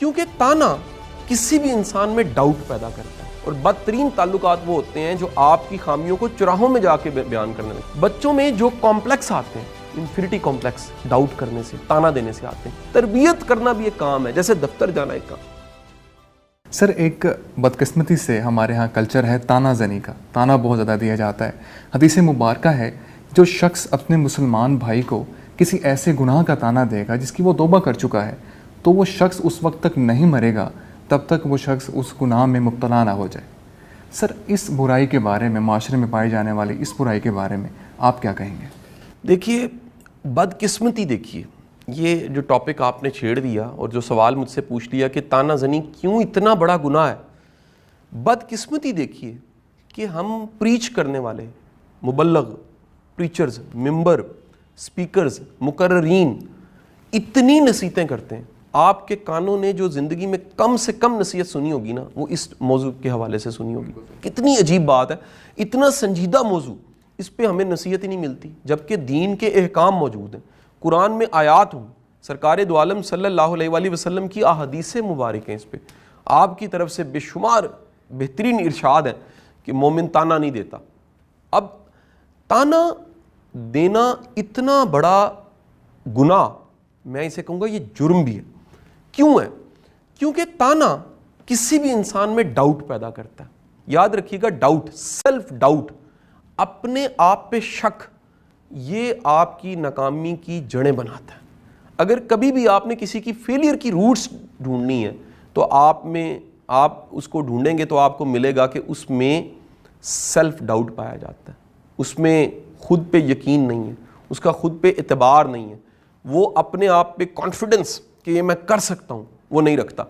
کیونکہ تانا کسی بھی انسان میں ڈاؤٹ پیدا کرتا ہے، اور بدترین تعلقات وہ ہوتے ہیں جو آپ کی خامیوں کو چراہوں میں جا کے بیان کرنے لگتے ہیں۔ بچوں میں جو کمپلیکس آتے ہیں، انفیریٹی کمپلیکس، ڈاؤٹ کرنے سے، تانا دینے سے آتے ہیں۔ تربیت کرنا بھی ایک کام ہے، جیسے دفتر جانا ایک کام۔ سر، ایک بدقسمتی سے ہمارے ہاں کلچر ہے تانا زنی کا، تانا بہت زیادہ دیا جاتا ہے۔ حدیث مبارکہ ہے، جو شخص اپنے مسلمان بھائی کو کسی ایسے گناہ کا تانا دے گا جس کی وہ توبہ کر چکا ہے، تو وہ شخص اس وقت تک نہیں مرے گا تب تک وہ شخص اس گناہ میں مبتلا نہ ہو جائے۔ سر، اس برائی کے بارے میں، معاشرے میں پائی جانے والی اس برائی کے بارے میں آپ کیا کہیں گے؟ دیکھیے، بدقسمتی، دیکھیے یہ جو ٹاپک آپ نے چھیڑ دیا اور جو سوال مجھ سے پوچھ لیا کہ تانا زنی کیوں اتنا بڑا گناہ ہے، بدقسمتی دیکھیے کہ ہم پریچ کرنے والے، مبلغ، پریچرز، ممبر، سپیکرز، مقررین اتنی نصیحتیں کرتے ہیں، آپ کے کانوں نے جو زندگی میں کم سے کم نصیحت سنی ہوگی نا، وہ اس موضوع کے حوالے سے سنی ہوگی۔ کتنی عجیب بات ہے، اتنا سنجیدہ موضوع، اس پہ ہمیں نصیحت ہی نہیں ملتی، جبکہ دین کے احکام موجود ہیں، قرآن میں آیات ہوں، سرکار دو عالم صلی اللہ علیہ وآلہ وسلم کی احادیث مبارک ہیں، اس پہ آپ کی طرف سے بے شمار بہترین ارشاد ہے کہ مومن تانا نہیں دیتا۔ اب تانا دینا اتنا بڑا گناہ، میں اسے کہوں گا یہ جرم بھی ہے۔ کیوں ہے؟ کیونکہ تانا کسی بھی انسان میں ڈاؤٹ پیدا کرتا ہے۔ یاد رکھیے گا، ڈاؤٹ، سیلف ڈاؤٹ، اپنے آپ پہ شک، یہ آپ کی ناکامی کی جڑیں بناتا ہے۔ اگر کبھی بھی آپ نے کسی کی فیلئر کی روٹس ڈھونڈنی ہے تو آپ اس کو ڈھونڈیں گے تو آپ کو ملے گا کہ اس میں سیلف ڈاؤٹ پایا جاتا ہے، اس میں خود پہ یقین نہیں ہے، اس کا خود پہ اعتبار نہیں ہے، وہ اپنے آپ پہ کانفیڈنس کہ یہ میں کر سکتا ہوں وہ نہیں رکھتا۔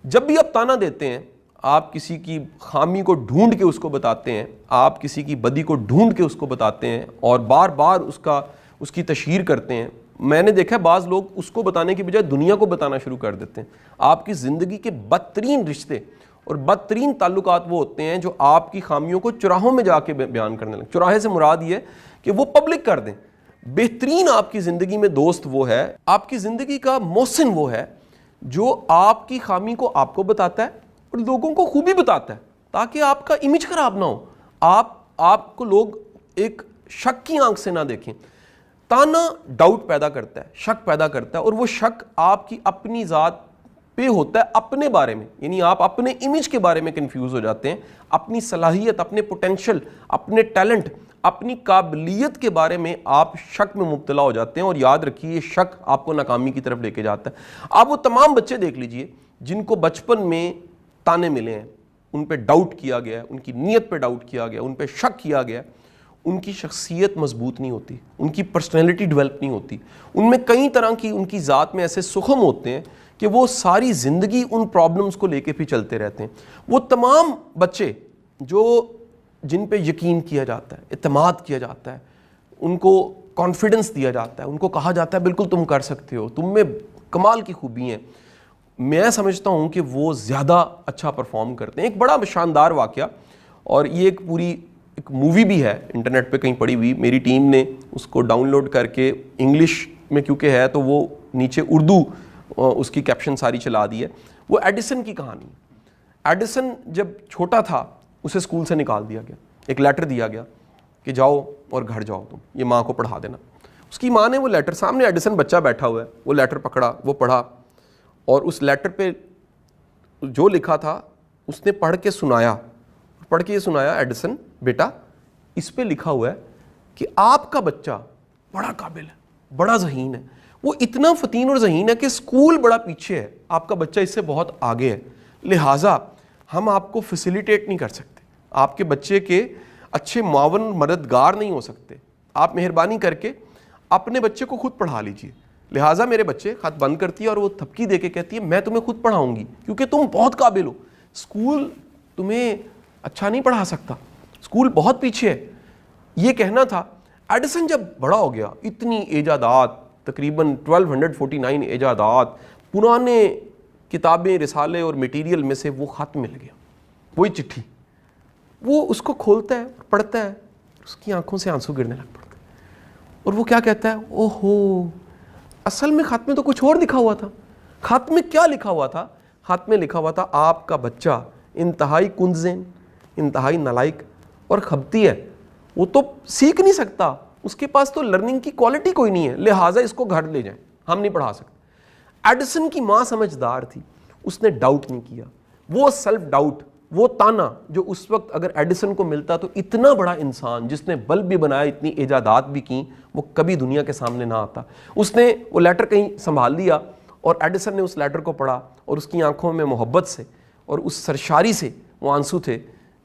جب بھی آپ تانا دیتے ہیں، آپ کسی کی خامی کو ڈھونڈ کے اس کو بتاتے ہیں، آپ کسی کی بدی کو ڈھونڈ کے اس کو بتاتے ہیں اور بار بار اس کی تشہیر کرتے ہیں۔ میں نے دیکھا ہے بعض لوگ اس کو بتانے کی بجائے دنیا کو بتانا شروع کر دیتے ہیں۔ آپ کی زندگی کے بدترین رشتے اور بدترین تعلقات وہ ہوتے ہیں جو آپ کی خامیوں کو چراہوں میں جا کے بیان کرنے لگے۔ چراہے سے مراد یہ ہے کہ وہ پبلک کر دیں۔ بہترین آپ کی زندگی میں دوست وہ ہے، آپ کی زندگی کا محسن وہ ہے جو آپ کی خامی کو آپ کو بتاتا ہے اور لوگوں کو خوبی بتاتا ہے، تاکہ آپ کا امیج خراب نہ ہو، آپ کو لوگ ایک شک کی آنکھ سے نہ دیکھیں۔ تانا ڈاؤٹ پیدا کرتا ہے، شک پیدا کرتا ہے، اور وہ شک آپ کی اپنی ذات پہ ہوتا ہے، اپنے بارے میں، یعنی آپ اپنے امیج کے بارے میں کنفیوز ہو جاتے ہیں، اپنی صلاحیت، اپنے پوٹینشل، اپنے ٹیلنٹ، اپنی قابلیت کے بارے میں آپ شک میں مبتلا ہو جاتے ہیں، اور یاد رکھیے یہ شک آپ کو ناکامی کی طرف لے کے جاتا ہے۔ آپ وہ تمام بچے دیکھ لیجئے جن کو بچپن میں تانے ملے ہیں، ان پہ ڈاؤٹ کیا گیا ہے، ان کی نیت پہ ڈاؤٹ کیا گیا، ان پہ شک کیا گیا، ان کی شخصیت مضبوط نہیں ہوتی، ان کی پرسنالٹی ڈیولپ نہیں ہوتی، ان میں کئی طرح کی ان کی ذات میں ایسے سخم ہوتے ہیں کہ وہ ساری زندگی ان پرابلمز کو لے کے بھی چلتے رہتے ہیں۔ وہ تمام بچے جن پہ یقین کیا جاتا ہے، اعتماد کیا جاتا ہے، ان کو کانفیڈنس دیا جاتا ہے، ان کو کہا جاتا ہے بالکل تم کر سکتے ہو، تم میں کمال کی خوبی ہیں، میں سمجھتا ہوں کہ وہ زیادہ اچھا پرفارم کرتے ہیں۔ ایک بڑا شاندار واقعہ، اور یہ ایک مووی بھی ہے انٹرنیٹ پہ کہیں پڑی ہوئی، میری ٹیم نے اس کو ڈاؤن لوڈ کر کے انگلش میں کیونکہ ہے تو وہ نیچے اردو اس کی کیپشن ساری چلا دی ہے۔ وہ ایڈیسن کی کہانی۔ ایڈیسن جب چھوٹا تھا اسے اسکول سے نکال دیا گیا، ایک لیٹر دیا گیا کہ جاؤ اور گھر جاؤ، تم یہ ماں کو پڑھا دینا۔ اس کی ماں نے وہ لیٹر، سامنے ایڈیسن بچہ بیٹھا ہوا ہے، وہ لیٹر پکڑا، وہ پڑھا، اور اس لیٹر پہ جو لکھا تھا اس نے پڑھ کے یہ سنایا، ایڈیسن بیٹا اس پہ لکھا ہوا ہے کہ آپ کا بچہ بڑا قابل ہے، بڑا ذہین ہے، وہ اتنا فتین اور ذہین ہے کہ اسکول بڑا پیچھے ہے، آپ کا بچہ اس سے بہت آگے ہے، لہٰذا ہم آپ کو فیسیلیٹیٹ نہیں کر سکتے، آپ کے بچے کے اچھے معاون مددگار نہیں ہو سکتے، آپ مہربانی کر کے اپنے بچے کو خود پڑھا لیجئے۔ لہٰذا میرے بچے خط بند کرتی ہے اور وہ تھپکی دے کے کہتی ہے میں تمہیں خود پڑھاؤں گی کیونکہ تم بہت قابل ہو، اسکول تمہیں اچھا نہیں پڑھا سکتا، اسکول بہت پیچھے ہے۔ یہ کہنا تھا۔ ایڈیسن جب بڑا ہو گیا، اتنی ایجادات، تقریباً 1249 ایجادات، پرانے کتابیں، رسالے اور میٹیریل میں سے وہ خط مل گیا، وہی چٹھی، وہ اس کو کھولتا ہے، پڑھتا ہے، اس کی آنکھوں سے آنسو گرنے لگ پڑتے ہیں، اور وہ کیا کہتا ہے، اوہو، اصل میں خط میں تو کچھ اور لکھا ہوا تھا۔ خط میں کیا لکھا ہوا تھا؟ ہاتھ میں لکھا ہوا تھا آپ کا بچہ انتہائی کنزین، انتہائی نالائق اور خبتی ہے، وہ تو سیکھ نہیں سکتا، اس کے پاس تو لرننگ کی کوالٹی کوئی نہیں ہے، لہٰذا اس کو گھر لے جائیں، ہم نہیں پڑھا سکتے۔ ایڈیسن کی ماں سمجھدار تھی، اس نے ڈاؤٹ نہیں کیا۔ وہ سیلف ڈاؤٹ، وہ تانا جو اس وقت اگر ایڈیسن کو ملتا تو اتنا بڑا انسان جس نے بلب بھی بنایا، اتنی ایجادات بھی کی، وہ کبھی دنیا کے سامنے نہ آتا۔ اس نے وہ لیٹر کہیں سنبھال لیا اور ایڈیسن نے اس لیٹر کو پڑھا اور اس کی آنکھوں میں محبت سے اور اس سرشاری سے وہ آنسو تھے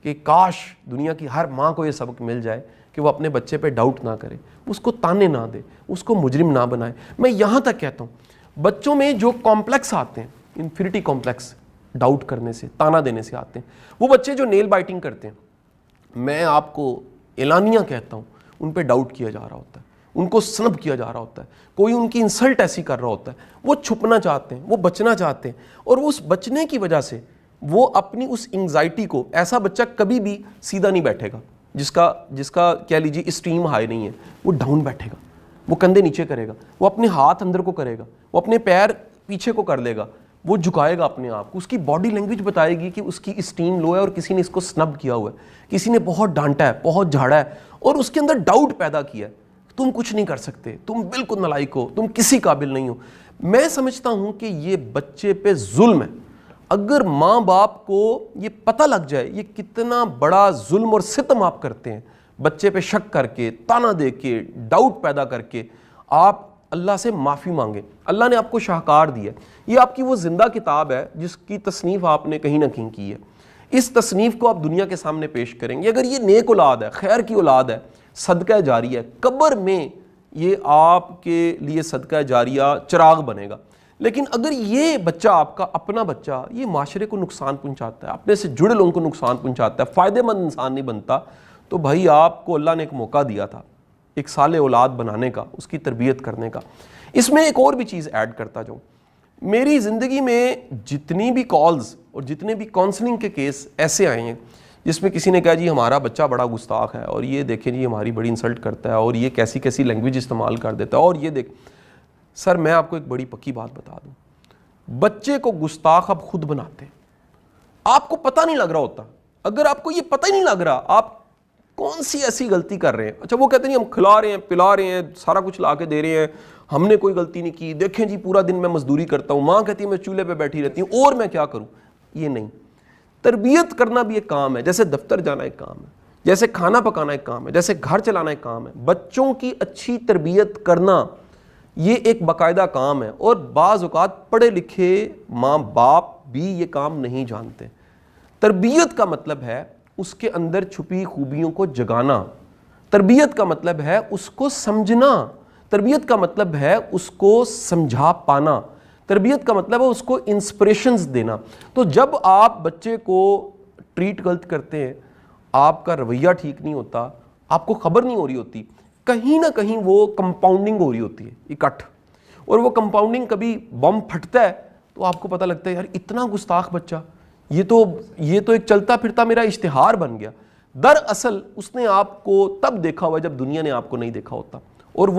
کہ کاش دنیا کی ہر ماں کو یہ سبق مل جائے کہ وہ اپنے بچے پہ ڈاؤٹ نہ کرے، اس کو تانے نہ دے، اس کو مجرم نہ بنائے۔ میں یہاں تک کہتا ہوں بچوں میں جو کمپلیکس آتے ہیں، انفیریٹی کمپلیکس، ڈاؤٹ کرنے سے، تانا دینے سے آتے ہیں، وہ بچے جو نیل بائٹنگ کرتے ہیں، میں آپ کو اعلانیہ کہتا ہوں، ان پہ ڈاؤٹ کیا جا رہا ہوتا ہے، ان کو سنب کیا جا رہا ہوتا ہے، کوئی ان کی انسلٹ ایسی کر رہا ہوتا ہے، وہ چھپنا چاہتے ہیں، وہ بچنا چاہتے ہیں، اور اس بچنے کی وجہ سے وہ اپنی اس انگزائٹی کو، ایسا بچہ کبھی بھی سیدھا نہیں بیٹھے گا جس کا کہہ لیجیے اسٹیم ہائی نہیں ہے، وہ ڈاؤن بیٹھے گا، وہ کندھے نیچے کرے گا، وہ اپنے ہاتھ اندر کو کرے گا، وہ اپنے پیر پیچھے کو کر لے گا، وہ جھکائے گا اپنے آپ کو، اس کی باڈی لینگویج بتائے گی کہ اس کی اسٹیم لو ہے اور کسی نے اس کو سنب کیا ہوا ہے، کسی نے بہت ڈانٹا ہے، بہت جھاڑا ہے اور اس کے اندر ڈاؤٹ پیدا کیا ہے، تم کچھ نہیں کر سکتے، تم بالکل نالائق ہو، تم کسی قابل نہیں ہو۔ میں سمجھتا ہوں کہ یہ بچے پہ ظلم ہے۔ اگر ماں باپ کو یہ پتہ لگ جائے یہ کتنا بڑا ظلم اور ستم آپ کرتے ہیں، بچے پہ شک کر کے، تانا دے کے، ڈاؤٹ پیدا کر کے، آپ اللہ سے معافی مانگیں۔ اللہ نے آپ کو شاہکار دیا ہے، یہ آپ کی وہ زندہ کتاب ہے جس کی تصنیف آپ نے کہیں نہ کہیں کی ہے۔ اس تصنیف کو آپ دنیا کے سامنے پیش کریں گے۔ اگر یہ نیک اولاد ہے، خیر کی اولاد ہے، صدقہ جاریہ ہے، قبر میں یہ آپ کے لیے صدقہ جاریہ چراغ بنے گا۔ لیکن اگر یہ بچہ آپ کا اپنا بچہ یہ معاشرے کو نقصان پہنچاتا ہے، اپنے سے جڑے لوگوں کو نقصان پہنچاتا ہے، فائدہ مند انسان نہیں بنتا، تو بھائی آپ کو اللہ نے ایک موقع دیا تھا ایک صالح اولاد بنانے کا، اس کی تربیت کرنے کا۔ اس میں ایک اور بھی چیز ایڈ کرتا جاؤں، میری زندگی میں جتنی بھی کالز اور جتنے بھی کاؤنسلنگ کے کیس ایسے آئے ہیں جس میں کسی نے کہا جی ہمارا بچہ بڑا گستاخ ہے اور یہ دیکھیں جی ہماری بڑی انسلٹ کرتا ہے اور یہ کیسی کیسی لینگویج استعمال کر دیتا ہے اور یہ دیکھ، سر میں آپ کو ایک بڑی پکی بات بتا دوں، بچے کو گستاخ آپ خود بناتے ہیں، آپ کو پتہ نہیں لگ رہا ہوتا۔ اگر آپ کو یہ پتہ ہی نہیں لگ رہا آپ کون سی ایسی غلطی کر رہے ہیں، اچھا وہ کہتے ہیں ہم کھلا رہے ہیں، پلا رہے ہیں، سارا کچھ لا کے دے رہے ہیں، ہم نے کوئی غلطی نہیں کی، دیکھیں جی پورا دن میں مزدوری کرتا ہوں، ماں کہتی ہے میں چولہے پہ بیٹھی رہتی ہوں اور میں کیا کروں۔ یہ نہیں، تربیت کرنا بھی ایک کام ہے، جیسے دفتر جانا ایک کام ہے، جیسے کھانا پکانا ایک کام ہے، جیسے گھر چلانا ایک کام ہے، بچوں کی اچھی تربیت کرنا یہ ایک باقاعدہ کام ہے، اور بعض اوقات پڑھے لکھے ماں باپ بھی یہ کام نہیں جانتے۔ تربیت کا مطلب ہے اس کے اندر چھپی خوبیوں کو جگانا، تربیت کا مطلب ہے اس کو سمجھنا، تربیت کا مطلب ہے اس کو سمجھا پانا، تربیت کا مطلب ہے اس کو انسپریشنز دینا۔ تو جب آپ بچے کو ٹریٹ غلط کرتے ہیں، آپ کا رویہ ٹھیک نہیں ہوتا، آپ کو خبر نہیں ہو رہی ہوتی، کہیں نہ کہیں وہ کمپاؤنڈنگ ہو رہی ہوتی ہے اکٹھ، اور وہ کمپاؤنڈنگ کبھی بم پھٹتا ہے تو آپ کو پتہ لگتا ہے یار اتنا گستاخ بچہ، یہ تو ایک چلتا پھرتا میرا اشتہار بن گیا۔ دراصل اس نے آپ کو تب دیکھا ہوا جب دنیا نے آپ کو نہیں دیکھا ہوتا، اور وہ